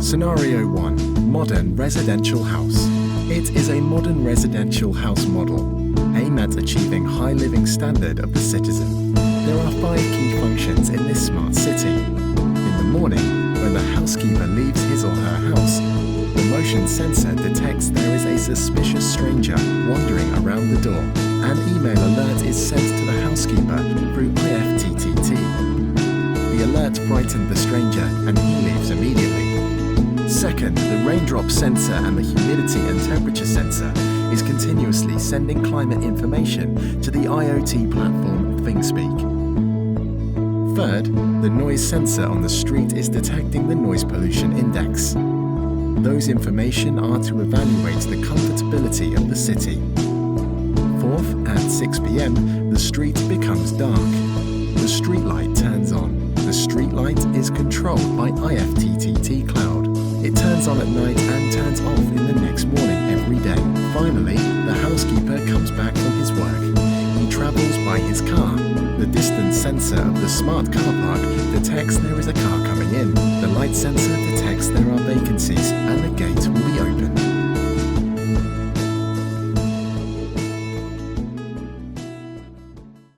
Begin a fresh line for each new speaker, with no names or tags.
Scenario 1. Modern residential house. It is a modern residential house model, aimed at achieving high living standard of the citizen. There are 5 key functions in this smart city. In the morning, when the housekeeper leaves his or her house, the motion sensor detects there is a suspicious stranger wandering around the door. An email alert is sent to the housekeeper through IFTTT. The alert frightened the stranger and he leaves immediately. Second, the raindrop sensor and the humidity and temperature sensor is continuously sending climate information to the IoT platform ThinkSpeak. Third, the noise sensor on the street is detecting the noise pollution index. Those information are to evaluate the comfortability of the city. Fourth, at 6 p.m, the street becomes dark. The street light turns on. The street light is controlled by IFTTT Cloud. It turns on at night and turns off in the next morning every day. Finally, the housekeeper comes back from his work. He travels by his car. The distance sensor of the smart car park detects there is a car coming in. The light sensor detects there are vacancies, and the